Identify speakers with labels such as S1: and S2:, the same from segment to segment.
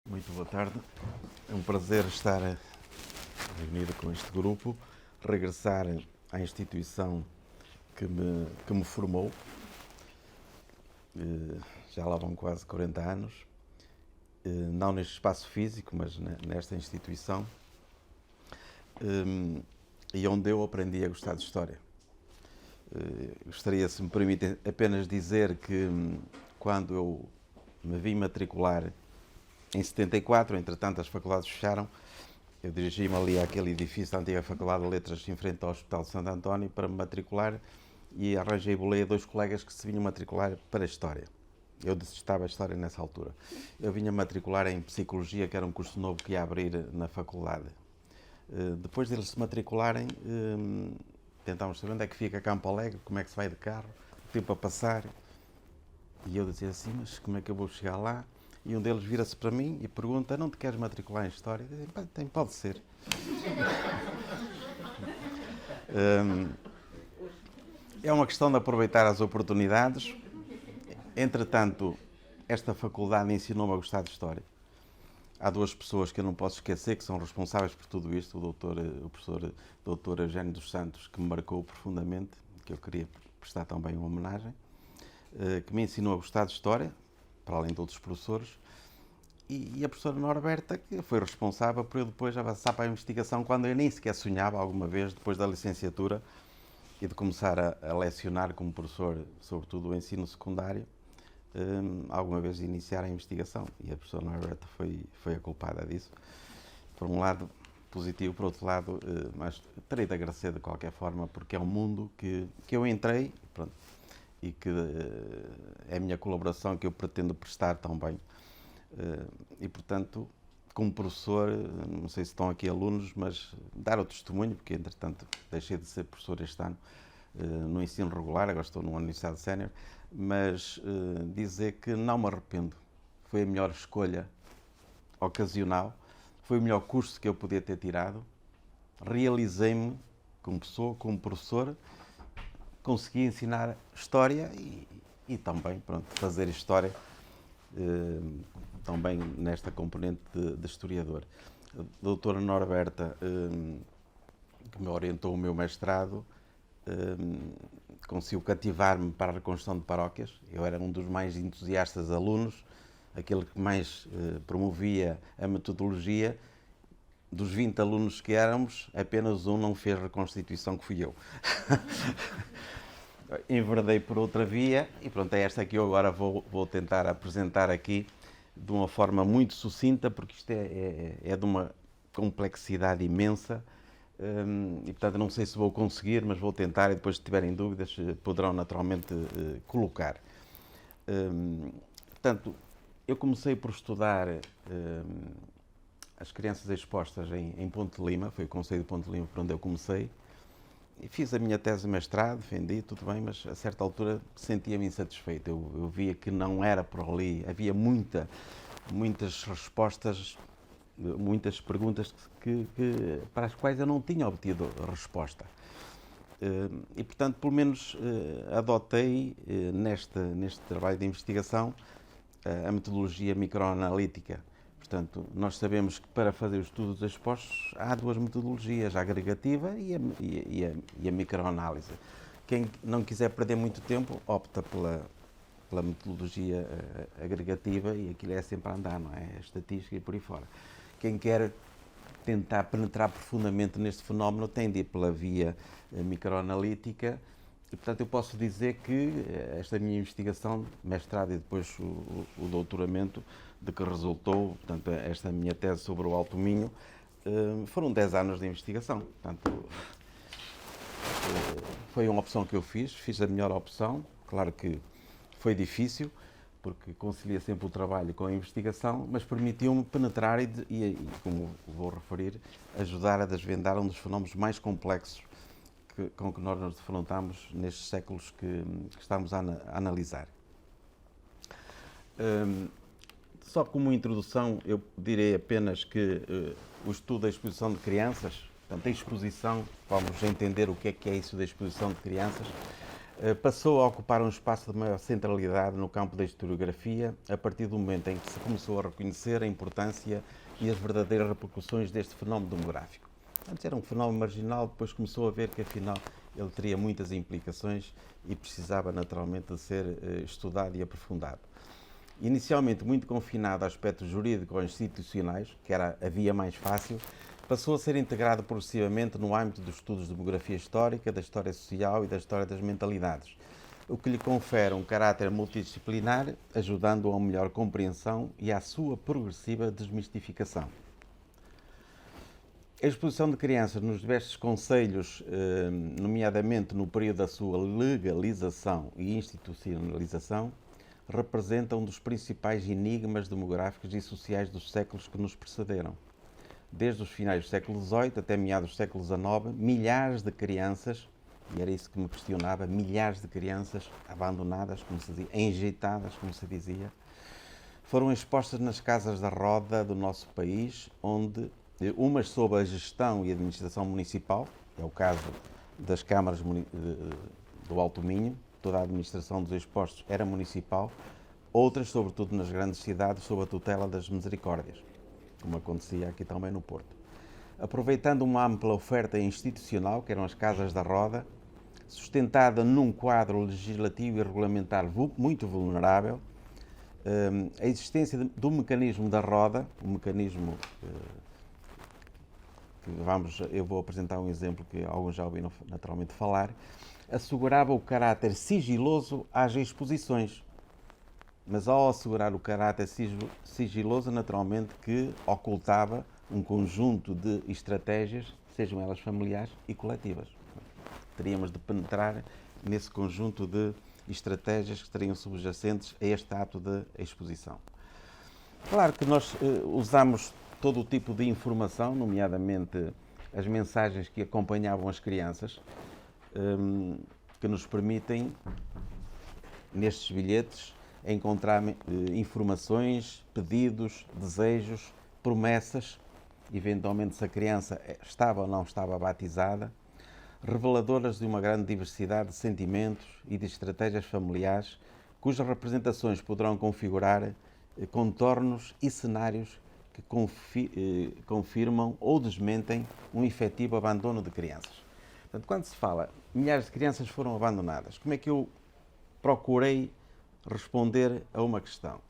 S1: Muito boa tarde. É um prazer estar reunido com este grupo, regressar à instituição que me formou. Já lá vão quase 40 anos. Não neste espaço físico, mas nesta instituição. E onde eu aprendi a gostar de História. Gostaria, se me permitem, apenas dizer que quando eu me vim matricular em 74, entretanto as faculdades fecharam, eu dirigi-me ali àquele edifício da antiga Faculdade de Letras em frente ao Hospital de Santo António para me matricular e arranjei boleia a dois colegas que se vinham matricular para a História. Eu detestava a História nessa altura. Eu vinha matricular em Psicologia, que era um curso novo que ia abrir na faculdade. Depois deles se matricularem, tentámos saber onde é que fica Campo Alegre, como é que se vai de carro, o tempo a passar. E eu dizia assim, mas como é que eu vou chegar lá? E um deles vira-se para mim e pergunta, não te queres matricular em História? Eu dizia, pode ser. É uma questão de aproveitar as oportunidades. Entretanto, esta faculdade ensinou-me a gostar de História. Há duas pessoas que eu não posso esquecer que são responsáveis por tudo isto, o professor Dr. Eugênio dos Santos, que me marcou profundamente, que eu queria prestar também uma homenagem, que me ensinou a gostar de História, para além de outros professores, e a professora Norberta, que foi responsável por eu depois avançar para a investigação, quando eu nem sequer sonhava alguma vez, depois da licenciatura, e de começar a lecionar como professor, sobretudo o ensino secundário, alguma vez de iniciar a investigação. E a professora Norberta foi a culpada disso. Por um lado, positivo, por outro lado, mas terei de agradecer de qualquer forma, porque é um mundo que eu entrei, pronto, e que é a minha colaboração que eu pretendo prestar também. E, portanto, como professor, não sei se estão aqui alunos, mas dar o testemunho, porque, entretanto, deixei de ser professor este ano, no ensino regular, agora estou numa universidade sénior, mas dizer que não me arrependo. Foi a melhor escolha ocasional, foi o melhor curso que eu podia ter tirado. Realizei-me como pessoa, como professor, consegui ensinar História e também, pronto, fazer História também nesta componente de historiador. A doutora Norberta, que me orientou o meu mestrado, conseguiu cativar-me para a reconstrução de paróquias. Eu era um dos mais entusiastas alunos, aquele que mais promovia a metodologia. Dos 20 alunos que éramos, apenas um não fez reconstituição, que fui eu. Enverdei por outra via e pronto, é esta que eu agora vou tentar apresentar aqui de uma forma muito sucinta, porque isto é de uma complexidade imensa e portanto não sei se vou conseguir, mas vou tentar e depois se tiverem dúvidas poderão naturalmente colocar. Portanto, eu comecei por estudar as crianças expostas em Ponte de Lima, foi o Conselho de Ponte de Lima por onde eu comecei. E fiz a minha tese de mestrado, defendi, tudo bem, mas a certa altura sentia-me insatisfeito. Eu via que não era por ali, havia muitas respostas, muitas perguntas para as quais eu não tinha obtido resposta. E, portanto, pelo menos adotei neste trabalho de investigação a metodologia microanalítica. Portanto, nós sabemos que para fazer os estudos expostos há duas metodologias, a agregativa e a microanálise. Quem não quiser perder muito tempo opta pela metodologia agregativa e aquilo é sempre a andar, não é? A estatística e por aí fora. Quem quer tentar penetrar profundamente neste fenómeno tem de ir pela via microanalítica e, portanto, eu posso dizer que esta minha investigação, mestrado e depois o doutoramento, de que resultou, portanto, esta minha tese sobre o Alto Minho, foram 10 anos de investigação. Portanto, foi uma opção que eu fiz a melhor opção. Claro que foi difícil, porque concilia sempre o trabalho com a investigação, mas permitiu-me penetrar e, como vou referir, ajudar a desvendar um dos fenómenos mais complexos com que nós nos defrontamos nestes séculos que estamos a analisar. Só como introdução, eu direi apenas que o estudo da exposição de crianças, portanto, a exposição, vamos entender o que é isso da exposição de crianças, Passou a ocupar um espaço de maior centralidade no campo da historiografia a partir do momento em que se começou a reconhecer a importância e as verdadeiras repercussões deste fenómeno demográfico. Antes era um fenómeno marginal, depois começou a ver que afinal ele teria muitas implicações e precisava naturalmente de ser estudado e aprofundado. Inicialmente muito confinado a aspectos jurídicos ou institucionais, que era a via mais fácil, passou a ser integrado progressivamente no âmbito dos estudos de demografia histórica, da história social e da história das mentalidades, o que lhe confere um caráter multidisciplinar, ajudando a uma melhor compreensão e à sua progressiva desmistificação. A exposição de crianças nos diversos concelhos, nomeadamente no período da sua legalização e institucionalização, representa um dos principais enigmas demográficos e sociais dos séculos que nos precederam. Desde os finais do século XVIII até meados do século XIX, milhares de crianças, e era isso que me questionava, milhares de crianças abandonadas, como se dizia, enjeitadas, como se dizia, foram expostas nas casas da roda do nosso país, onde umas sob a gestão e administração municipal, é o caso das câmaras do Alto Minho, toda a administração dos expostos era municipal, outras, sobretudo nas grandes cidades, sob a tutela das misericórdias, como acontecia aqui também no Porto. Aproveitando uma ampla oferta institucional, que eram as casas da roda, sustentada num quadro legislativo e regulamentar muito vulnerável, a existência do mecanismo da roda, um mecanismo eu vou apresentar um exemplo que alguns já ouviram naturalmente falar, assegurava o caráter sigiloso às exposições. Mas ao assegurar o caráter sigiloso, naturalmente que ocultava um conjunto de estratégias, sejam elas familiares e coletivas. Teríamos de penetrar nesse conjunto de estratégias que estariam subjacentes a este ato de exposição. Claro que nós usamos todo o tipo de informação, nomeadamente as mensagens que acompanhavam as crianças, que nos permitem, nestes bilhetes, encontrar informações, pedidos, desejos, promessas, eventualmente se a criança estava ou não estava batizada, reveladoras de uma grande diversidade de sentimentos e de estratégias familiares, cujas representações poderão configurar contornos e cenários que confirmam ou desmentem um efetivo abandono de crianças. Portanto, quando se fala milhares de crianças foram abandonadas, como é que eu procurei responder a uma questão?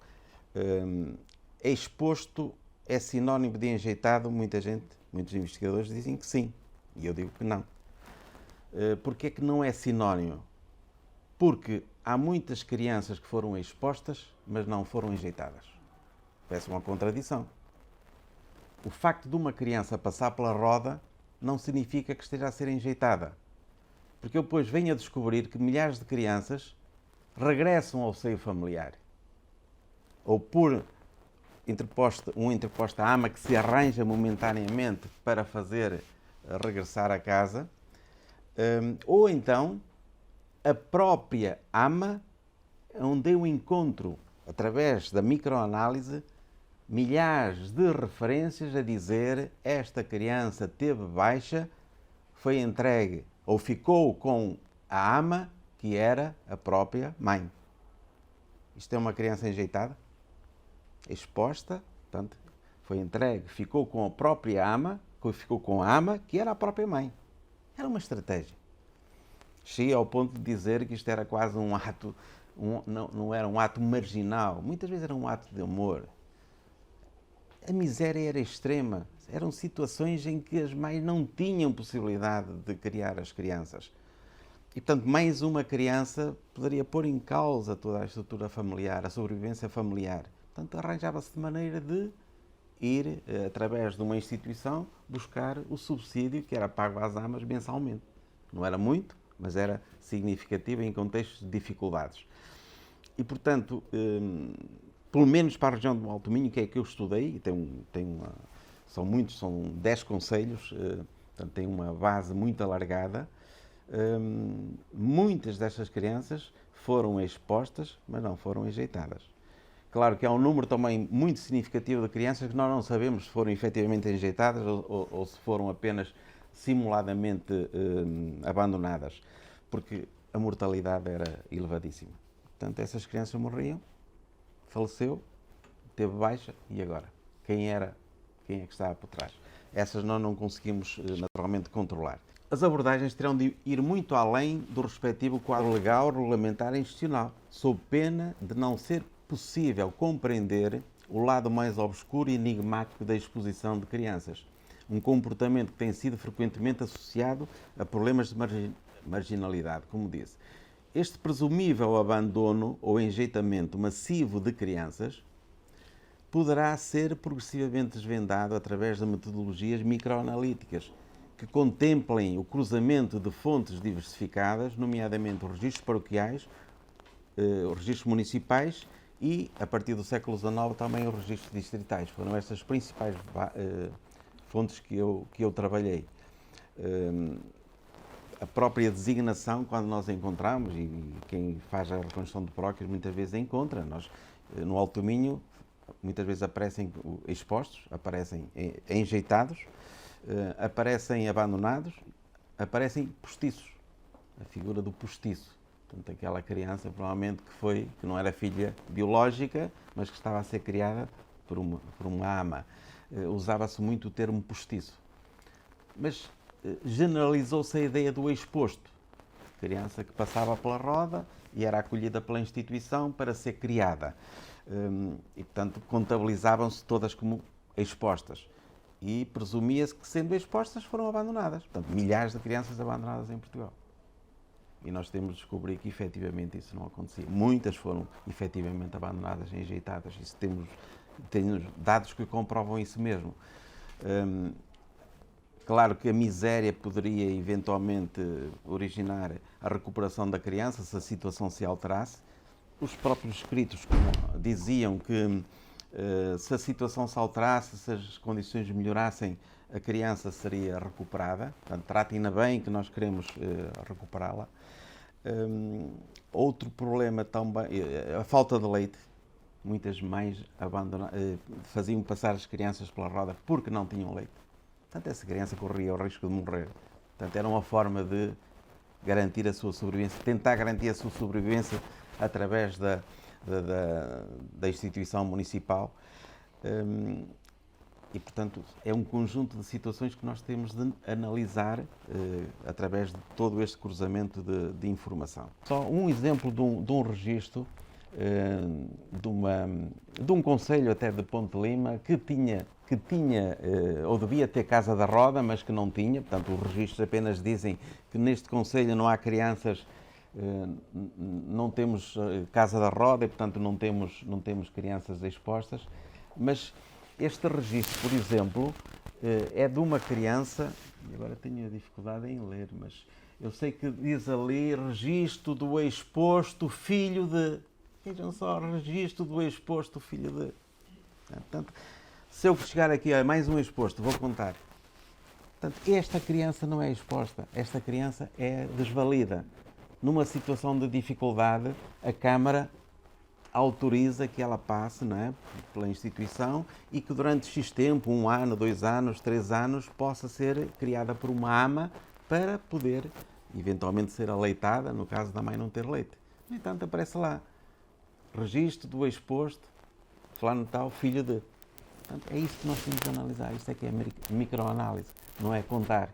S1: Exposto é sinónimo de enjeitado? Muitos investigadores dizem que sim, e eu digo que não. Porquê é que não é sinónimo? Porque há muitas crianças que foram expostas, mas não foram enjeitadas. Parece uma contradição. O facto de uma criança passar pela roda não significa que esteja a ser enjeitada. Porque eu depois venho a descobrir que milhares de crianças regressam ao seio familiar. Ou por uma interposta ama que se arranja momentaneamente para fazer regressar a casa, ou então a própria ama, onde eu encontro, através da microanálise, milhares de referências a dizer esta criança teve baixa, foi entregue ou ficou com a ama que era a própria mãe. Isto é uma criança enjeitada, exposta, portanto, foi entregue, ficou com a própria ama, ficou com a ama que era a própria mãe. Era uma estratégia. Cheguei ao ponto de dizer que isto era quase um ato, não era um ato marginal, muitas vezes era um ato de amor. A miséria era extrema, eram situações em que as mães não tinham possibilidade de criar as crianças. E, portanto, mais uma criança poderia pôr em causa toda a estrutura familiar, a sobrevivência familiar. Portanto, arranjava-se de maneira de ir, através de uma instituição, buscar o subsídio que era pago às amas mensalmente. Não era muito, mas era significativo em contextos de dificuldades. E, portanto, pelo menos para a região do Alto Minho, que é que eu estudei, são 10 concelhos, portanto, tem uma base muito alargada. Muitas destas crianças foram expostas, mas não foram enjeitadas. Claro que há um número também muito significativo de crianças que nós não sabemos se foram efetivamente enjeitadas ou se foram apenas simuladamente abandonadas. Porque a mortalidade era elevadíssima. Portanto, essas crianças morriam, faleceu, teve baixa, e agora? Quem é que estava por trás? Essas nós não conseguimos naturalmente controlar. As abordagens terão de ir muito além do respectivo quadro legal, regulamentar e institucional, sob pena de não ser possível compreender o lado mais obscuro e enigmático da exposição de crianças. Um comportamento que tem sido frequentemente associado a problemas de marginalidade, como disse. Este presumível abandono ou enjeitamento massivo de crianças poderá ser progressivamente desvendado através de metodologias microanalíticas que contemplem o cruzamento de fontes diversificadas, nomeadamente os registros paroquiais, os registros municipais e, a partir do século XIX, também os registros distritais. Foram estas principais fontes que eu trabalhei. A própria designação, quando nós encontramos, e quem faz a reconstrução de paróquias muitas vezes encontra, nós no Alto Minho muitas vezes aparecem expostos, aparecem enjeitados, aparecem abandonados, aparecem postiços, a figura do postiço. Portanto, aquela criança provavelmente que não era filha biológica, mas que estava a ser criada por uma ama. Usava-se muito o termo postiço. Mas generalizou-se a ideia do exposto, criança que passava pela roda e era acolhida pela instituição para ser criada. E, portanto, contabilizavam-se todas como expostas. E presumia-se que, sendo expostas, foram abandonadas. Portanto, milhares de crianças abandonadas em Portugal. E nós temos de descobrir que, efetivamente, isso não acontecia. Muitas foram, efetivamente, abandonadas, enjeitadas. Isso temos dados que comprovam isso mesmo. Claro que a miséria poderia, eventualmente, originar a recuperação da criança, se a situação se alterasse. Os próprios escritos diziam que se a situação se alterasse, se as condições melhorassem, a criança seria recuperada. Portanto, tratem-na bem, que nós queremos recuperá-la. Outro problema também, a falta de leite. Muitas mães faziam passar as crianças pela roda porque não tinham leite. Portanto, essa criança corria o risco de morrer. Portanto, era uma forma de garantir a sua sobrevivência, tentar garantir a sua sobrevivência através da instituição municipal. E, portanto, é um conjunto de situações que nós temos de analisar através de todo este cruzamento de informação. Só um exemplo de um registro de um concelho até de Ponte Lima que tinha ou devia ter Casa da Roda, mas que não tinha. Portanto, os registros apenas dizem que neste concelho não há crianças, não temos Casa da Roda e, portanto, não temos crianças expostas. Mas este registro, por exemplo, é de uma criança, e agora tenho a dificuldade em ler, mas eu sei que diz ali registro do exposto filho de... Vejam só, registro do exposto filho de... Portanto, se eu chegar aqui a mais um exposto, vou contar. Portanto, esta criança não é exposta, esta criança é desvalida. Numa situação de dificuldade, a Câmara autoriza que ela passe, não é, pela instituição e que durante X tempo, 1 ano, 2 anos, 3 anos, possa ser criada por uma ama para poder, eventualmente, ser aleitada, no caso da mãe não ter leite. No entanto, aparece lá, registro do exposto, fulano tal, filho de... Portanto, é isso que nós temos de analisar, isto é que é microanálise, não é contar.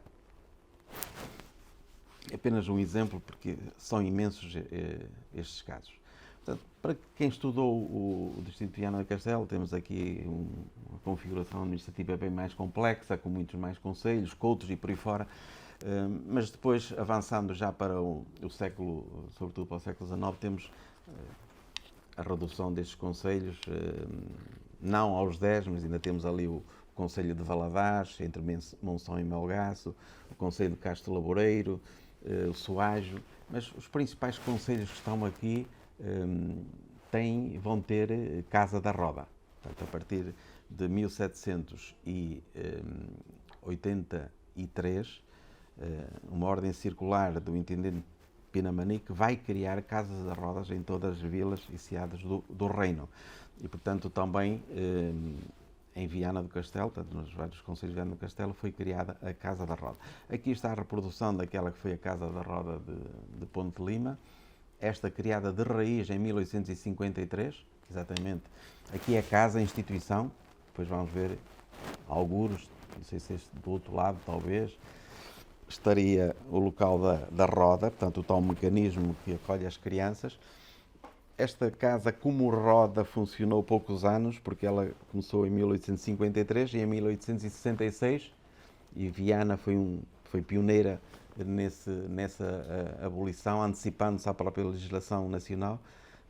S1: É apenas um exemplo, porque são imensos estes casos. Portanto, para quem estudou o Distrito de Viana do Castelo, temos aqui uma configuração administrativa bem mais complexa, com muitos mais concelhos, coutos e por aí fora, mas depois, avançando já para o século, sobretudo para o século XIX, temos a redução destes concelhos, não aos 10, mas ainda temos ali o Concelho de Valadares, entre Monção e Melgaço, o Concelho de Castro Laboreiro, o Soajo, mas os principais concelhos que estão aqui vão ter Casa da Roda. Portanto, a partir de 1783, uma ordem circular do intendente Pinamanique vai criar casas de rodas em todas as vilas e cidades do reino. E, portanto, também em Viana do Castelo, portanto, nos vários concelhos de Viana do Castelo, foi criada a Casa da Roda. Aqui está a reprodução daquela que foi a Casa da Roda de Ponte de Lima, esta criada de raiz em 1853, exatamente. Aqui é a casa, a instituição, depois vamos ver algures, não sei se este do outro lado, talvez, estaria o local da roda, portanto, o tal mecanismo que acolhe as crianças. Esta casa, como roda, funcionou poucos anos, porque ela começou em 1853 e em 1866, e Viana foi pioneira nessa abolição, antecipando-se à própria legislação nacional.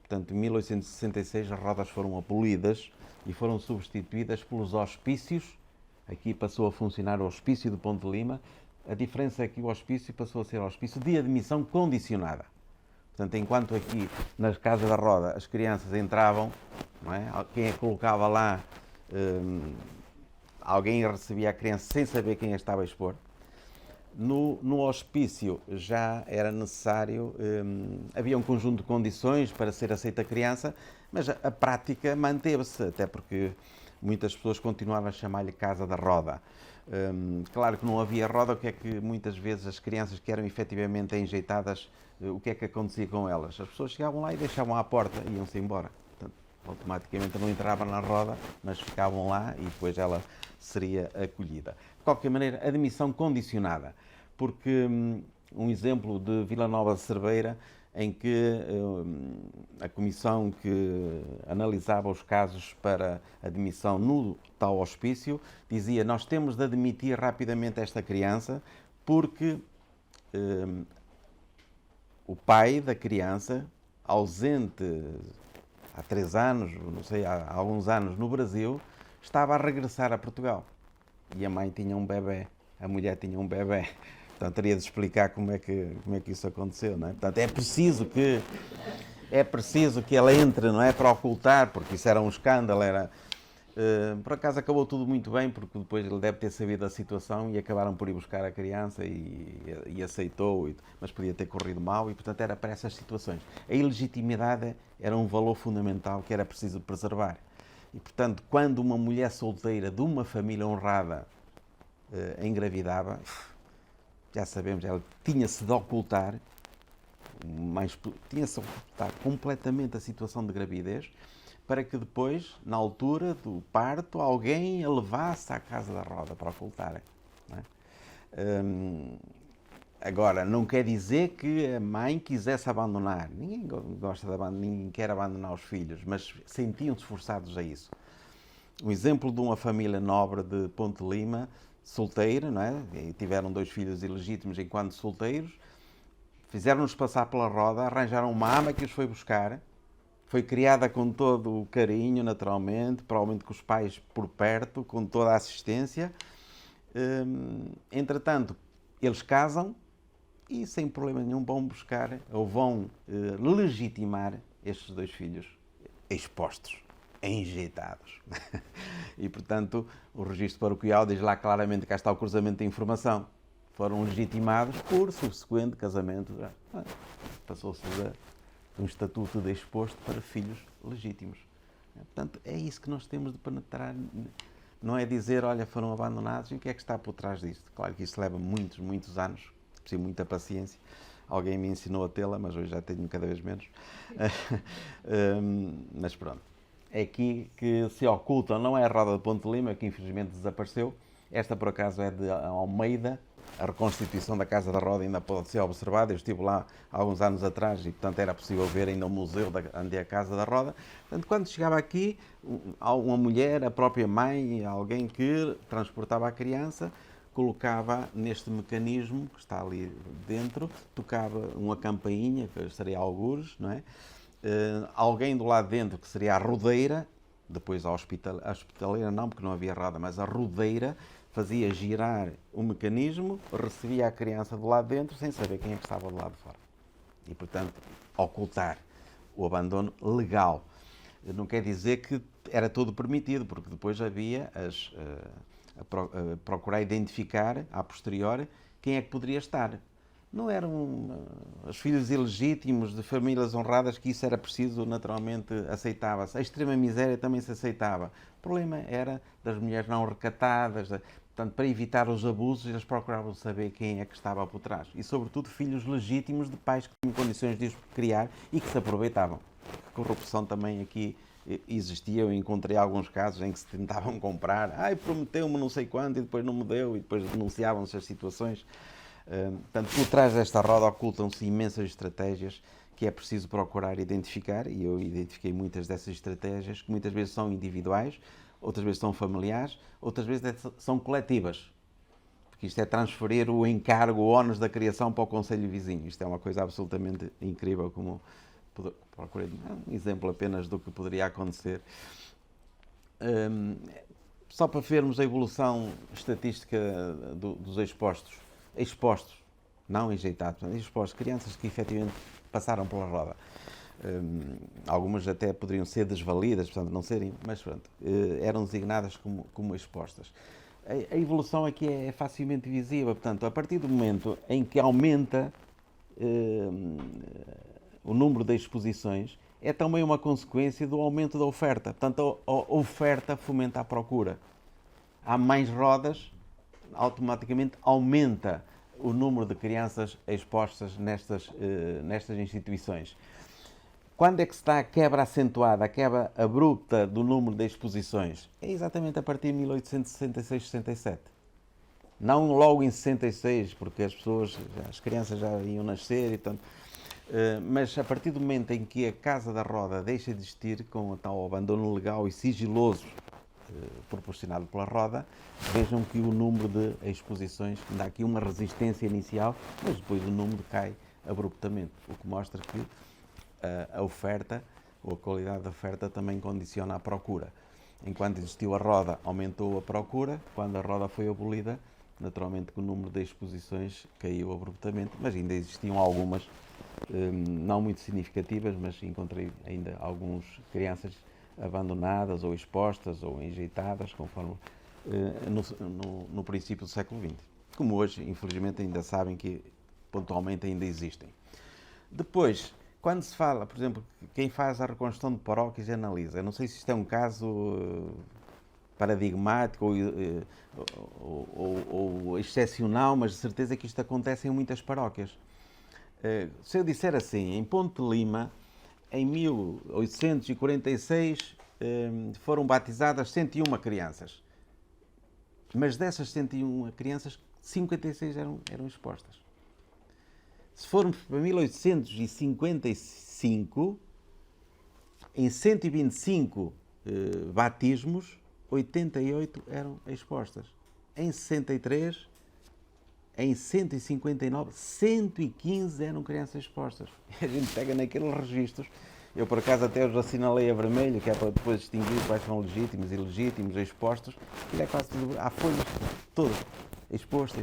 S1: Portanto, em 1866 as rodas foram abolidas e foram substituídas pelos hospícios. Aqui passou a funcionar o hospício de Ponte de Lima. A diferença é que o hospício passou a ser hospício de admissão condicionada. Portanto, enquanto aqui nas casas da roda as crianças entravam, não é? Quem é que colocava lá, alguém recebia a criança sem saber quem a estava a expor. No hospício já era necessário, havia um conjunto de condições para ser aceita a criança, mas a prática manteve-se, até porque muitas pessoas continuavam a chamar-lhe Casa da Roda. Claro que não havia roda, o que é que muitas vezes as crianças que eram efetivamente enjeitadas, o que é que acontecia com elas? As pessoas chegavam lá e deixavam à porta e iam-se embora. Portanto, automaticamente não entravam na roda, mas ficavam lá e depois ela seria acolhida. De qualquer maneira, admissão condicionada, porque um exemplo de Vila Nova de Cerveira, em que a comissão que analisava os casos para admissão no tal hospício dizia: nós temos de admitir rapidamente esta criança porque o pai da criança, ausente há 3 anos, não sei, há alguns anos no Brasil, estava a regressar a Portugal. E a mãe tinha um bebê, a mulher tinha um bebê. Portanto, teria de explicar como é que isso aconteceu, não é? Portanto, é preciso que ela entre, não é? Para ocultar, porque isso era um escândalo, por acaso acabou tudo muito bem, porque depois ele deve ter sabido da situação e acabaram por ir buscar a criança e aceitou, mas podia ter corrido mal e, portanto, era para essas situações. A ilegitimidade era um valor fundamental que era preciso preservar. E, portanto, quando uma mulher solteira de uma família honrada engravidava, já sabemos, ela tinha-se de ocultar, tinha-se de ocultar completamente a situação de gravidez, para que depois, na altura do parto, alguém a levasse à Casa da Roda para ocultar. Não é? Agora, não quer dizer que a mãe quisesse abandonar. Ninguém gosta de abandonar, ninguém quer abandonar os filhos, mas sentiam-se forçados a isso. Um exemplo de uma família nobre de Ponte de Lima, solteira, não é? E tiveram 2 filhos ilegítimos enquanto solteiros, fizeram-nos passar pela roda, arranjaram uma ama que os foi buscar, foi criada com todo o carinho, naturalmente, provavelmente com os pais por perto, com toda a assistência. Entretanto, eles casam e, sem problema nenhum, vão buscar ou vão legitimar estes 2 filhos expostos, enjeitados. E, portanto, o registro paroquial diz lá claramente que cá está o cruzamento de informação. Foram legitimados por subsequente casamento. Passou-se de um estatuto de exposto para filhos legítimos. Portanto, é isso que nós temos de penetrar. Não é dizer, olha, foram abandonados, e o que é que está por trás disto? Claro que isso leva muitos, muitos anos, preciso muita paciência. Alguém me ensinou a tê-la, mas hoje já tenho cada vez menos. Mas pronto. É aqui que se ocultam, não é a Roda de Ponte de Lima, que infelizmente desapareceu. Esta, por acaso, é de Almeida. A reconstituição da Casa da Roda ainda pode ser observada. Eu estive lá há alguns anos atrás e, portanto, era possível ver ainda o museu onde é a Casa da Roda. Portanto, quando chegava aqui, uma mulher, a própria mãe, alguém que transportava a criança, colocava neste mecanismo que está ali dentro, tocava uma campainha, que seria algures, não é? Alguém do lado dentro, que seria a rodeira, depois a hospitaleira não, porque não havia roda, mas a rodeira fazia girar o mecanismo, recebia a criança do lado dentro sem saber quem é que estava do lado de fora. E, portanto, ocultar o abandono legal. Não quer dizer que era tudo permitido, porque depois havia procurar identificar, a posteriori, quem é que poderia estar. não eram os filhos ilegítimos de famílias honradas, que isso era preciso, naturalmente aceitava-se. A extrema miséria também se aceitava. O problema era das mulheres não recatadas, portanto, para evitar os abusos, eles procuravam saber quem é que estava por trás. E, sobretudo, filhos legítimos de pais que tinham condições de os criar e que se aproveitavam. A corrupção também aqui existia. Eu encontrei alguns casos em que se tentavam comprar. Ai, prometeu-me não sei quanto e depois não me deu, e depois denunciavam-se as situações. Portanto, por trás desta roda ocultam-se imensas estratégias que é preciso procurar identificar, e eu identifiquei muitas dessas estratégias, que muitas vezes são individuais, outras vezes são familiares, outras vezes são coletivas. Porque isto é transferir o encargo, o ónus da criação para o conselho vizinho. Isto é uma coisa absolutamente incrível, como procurei um exemplo apenas do que poderia acontecer. Só para vermos a evolução estatística dos expostos, não enjeitados, mas expostos, crianças que efetivamente passaram pela roda. Algumas até poderiam ser desvalidas, portanto não serem, mas pronto, eram designadas como expostas. A evolução aqui é facilmente visível, portanto, a partir do momento em que aumenta o número de exposições, é também uma consequência do aumento da oferta. Portanto, a oferta fomenta a procura. Há mais rodas, automaticamente aumenta o número de crianças expostas nestas instituições. Quando é que se dá a quebra acentuada, a quebra abrupta do número de exposições? É exatamente a partir de 1866-67. Não logo em 66, porque as crianças já iam nascer e tanto. Mas a partir do momento em que a Casa da Roda deixa de existir, com o tal abandono legal e sigiloso proporcionado pela Roda, vejam que o número de exposições dá aqui uma resistência inicial, mas depois o número cai abruptamente, o que mostra que a oferta, ou a qualidade da oferta, também condiciona a procura. Enquanto existiu a Roda, aumentou a procura. Quando a Roda foi abolida, naturalmente que o número de exposições caiu abruptamente, mas ainda existiam algumas, não muito significativas, mas encontrei ainda algumas crianças abandonadas ou expostas ou enjeitadas, conforme no princípio do século XX. Como hoje, infelizmente, ainda sabem que pontualmente ainda existem. Depois, quando se fala, por exemplo, quem faz a reconstrução de paróquias e analisa, não sei se isto é um caso paradigmático ou excepcional, mas de certeza que isto acontece em muitas paróquias. Se eu disser assim, em Ponte de Lima, em 1846 foram batizadas 101 crianças, mas dessas 101 crianças, 56 eram expostas. Se formos para 1855, em 125 batismos, 88 eram expostas. Em 63, em 159, 115 eram crianças expostas. E a gente pega naqueles registros. Eu, por acaso, até os assinalei a vermelho, que é para depois distinguir quais são legítimos, ilegítimos, expostos. Aquilo é quase tudo. Há folhas, todas. Exposto.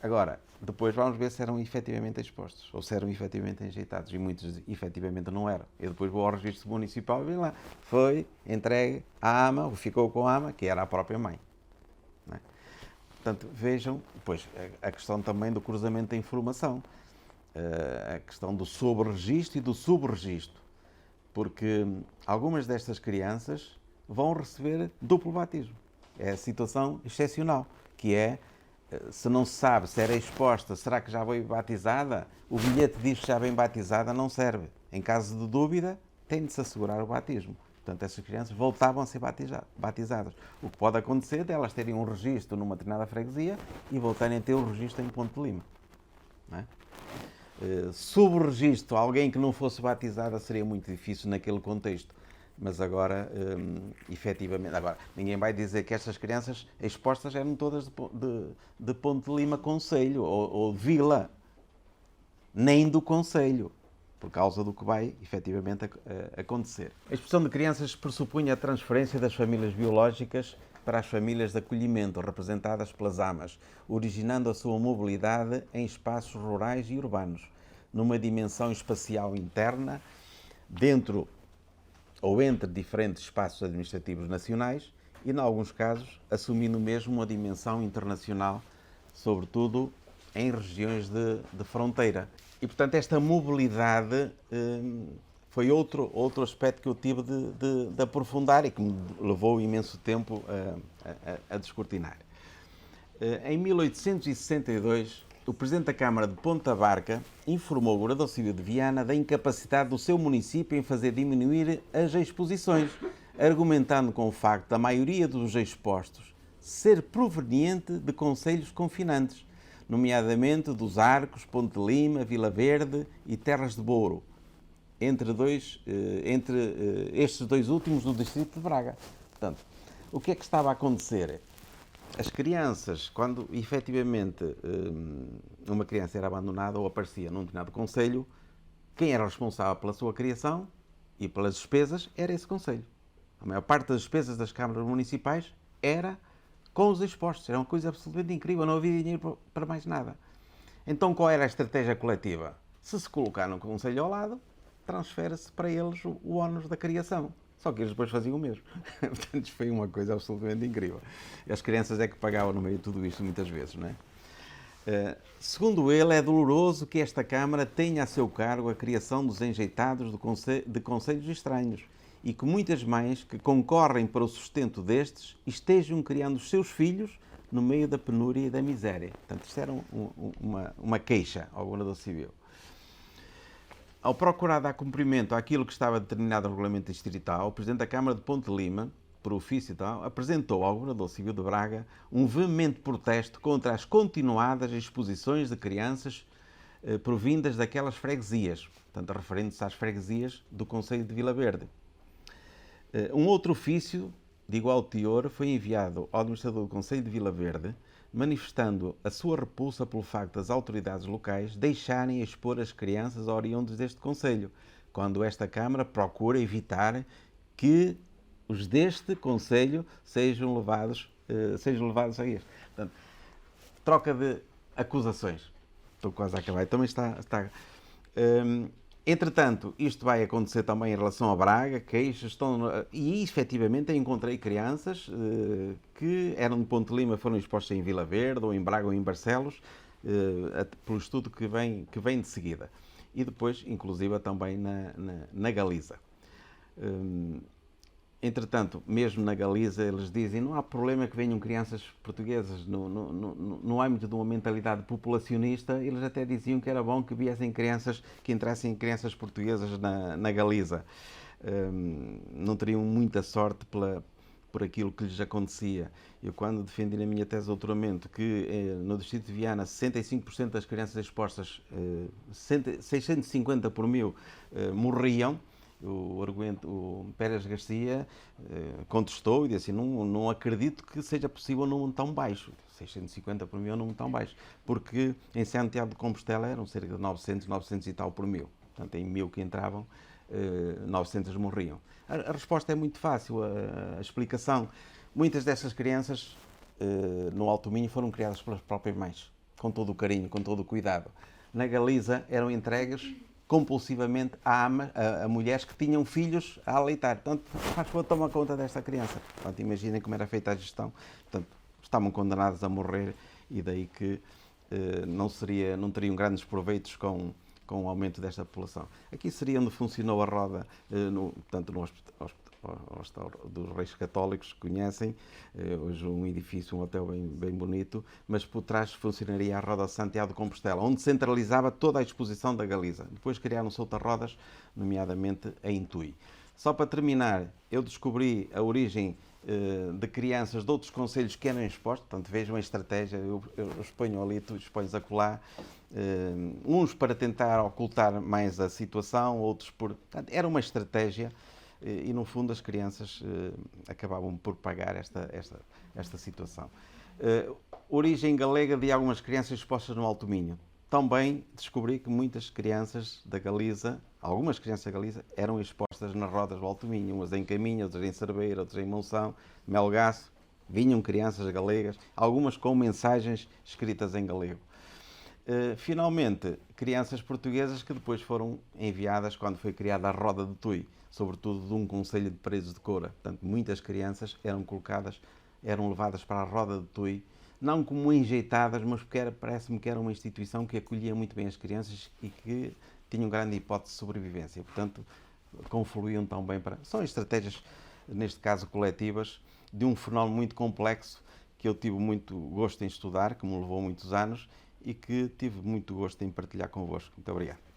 S1: Agora, depois vamos ver se eram efetivamente expostos ou se eram efetivamente enjeitados, e muitos efetivamente não eram. Eu depois vou ao registro municipal e vejo lá, foi entregue à ama, ou ficou com a ama, que era a própria mãe. Não é? Portanto, vejam, depois, a questão também do cruzamento da informação, a questão do sobre-registro e do sub-registro, porque algumas destas crianças vão receber duplo batismo. É a situação excepcional, que é, se não se sabe se era exposta, será que já veio batizada? O bilhete diz que já vem batizada, não serve. Em caso de dúvida, tem de se assegurar o batismo. Portanto, essas crianças voltavam a ser batizadas. O que pode acontecer é elas terem um registro numa determinada freguesia e voltarem a ter o registro em Ponte de Lima. Não é? Sob o registro, alguém que não fosse batizada seria muito difícil naquele contexto. Mas agora, efetivamente, agora, ninguém vai dizer que estas crianças expostas eram todas de Ponte de Lima Concelho ou de Vila, nem do Concelho, por causa do que vai efetivamente acontecer. A expulsão de crianças pressupunha a transferência das famílias biológicas para as famílias de acolhimento, representadas pelas amas, originando a sua mobilidade em espaços rurais e urbanos, numa dimensão espacial interna, dentro ou entre diferentes espaços administrativos nacionais e, em alguns casos, assumindo mesmo uma dimensão internacional, sobretudo em regiões de fronteira. E, portanto, esta mobilidade foi outro aspecto que eu tive de aprofundar e que me levou imenso tempo a descortinar. Em 1862, o Presidente da Câmara de Ponta Barca informou o Governador Civil de Viana da incapacidade do seu município em fazer diminuir as exposições, argumentando com o facto da maioria dos expostos ser proveniente de concelhos confinantes, nomeadamente dos Arcos, Ponte de Lima, Vila Verde e Terras de Bouro, entre estes dois últimos do distrito de Braga. Portanto, o que é que estava a acontecer? As crianças, quando efetivamente uma criança era abandonada ou aparecia num determinado concelho, quem era responsável pela sua criação e pelas despesas era esse concelho. A maior parte das despesas das câmaras municipais era com os expostos. Era uma coisa absolutamente incrível, não havia dinheiro para mais nada. Então qual era a estratégia coletiva? Se colocar no concelho ao lado, transfere-se para eles o ónus da criação. Só que eles depois faziam o mesmo. Portanto, foi uma coisa absolutamente incrível. As crianças é que pagavam no meio de tudo isto muitas vezes, não é? Segundo ele, é doloroso que esta Câmara tenha a seu cargo a criação dos enjeitados de concelhos estranhos e que muitas mães que concorrem para o sustento destes estejam criando os seus filhos no meio da penúria e da miséria. Portanto, isto era uma queixa ao Governador Civil. Ao procurar dar cumprimento àquilo que estava determinado no Regulamento Distrital, o Presidente da Câmara de Ponte de Lima, por ofício e tal, apresentou ao Governador Civil de Braga um veemente protesto contra as continuadas exposições de crianças provindas daquelas freguesias, portanto, referendo-se às freguesias do Concelho de Vila Verde. Um outro ofício, de igual teor, foi enviado ao Administrador do Concelho de Vila Verde, manifestando a sua repulsa pelo facto das autoridades locais deixarem expor as crianças oriundas deste Concelho, quando esta Câmara procura evitar que os deste Concelho sejam levados a este. Portanto, troca de acusações. Estou quase a acabar. Também está entretanto, isto vai acontecer também em relação a Braga, queixas, e efetivamente encontrei crianças que eram de Ponte de Lima, foram expostas em Vila Verde, ou em Braga, ou em Barcelos, pelo estudo que vem de seguida. E depois, inclusive, também na Galiza. Entretanto, mesmo na Galiza, eles dizem não há problema que venham crianças portuguesas. No âmbito de uma mentalidade populacionista, eles até diziam que era bom que viessem crianças, que entrassem crianças portuguesas na Galiza. Não teriam muita sorte por aquilo que lhes acontecia. Eu, quando defendi na minha tese de doutoramento que no distrito de Viana 65% das crianças expostas, 650 por mil, morriam, o Pérez Garcia contestou e disse assim, não acredito que seja possível um número tão baixo. 650 por mil é um número tão baixo. Porque em Santiago de Compostela eram cerca de 900 e tal por mil. Portanto, em 1000 que entravam, 900 morriam. A resposta é muito fácil, a explicação. Muitas dessas crianças no Alto Minho foram criadas pelas próprias mães, com todo o carinho, com todo o cuidado. Na Galiza eram entregues compulsivamente a mulheres que tinham filhos a aleitar. Portanto, faz favor, toma conta desta criança. Portanto, imaginem como era feita a gestão. Portanto, estavam condenados a morrer e daí que não teriam grandes proveitos com o aumento desta população. Aqui seria onde funcionou a roda, portanto, no Hospital dos Reis Católicos, que conhecem, hoje um edifício, um hotel bem bonito, mas por trás funcionaria a Roda de Santiago de Compostela, onde centralizava toda a exposição da Galiza. Depois criaram-se outras rodas, nomeadamente em Tui. Só para terminar, eu descobri a origem de crianças de outros concelhos que eram expostos, portanto vejam a estratégia, eu exponho ali, tu expões acolá, uns para tentar ocultar mais a situação, outros por... Portanto, era uma estratégia e no fundo as crianças acabavam por pagar esta situação. Origem galega de algumas crianças expostas no Alto Minho. Também descobri que muitas crianças da Galiza, algumas crianças da Galiza, eram expostas nas rodas do Alto Minho, umas em Caminha, outras em Cerveira, outras em Monção, Melgaço. Vinham crianças galegas, algumas com mensagens escritas em galego. Finalmente, crianças portuguesas que depois foram enviadas quando foi criada a Roda de Tui, sobretudo de um concelho de Paredes de Coura. Portanto, muitas crianças eram levadas para a Roda de Tui não como enjeitadas, mas porque parece-me que era uma instituição que acolhia muito bem as crianças e que tinha uma grande hipótese de sobrevivência. Portanto, confluíam tão bem para... São estratégias, neste caso coletivas, de um fenómeno muito complexo que eu tive muito gosto em estudar, que me levou muitos anos e que tive muito gosto em partilhar convosco. Muito obrigado.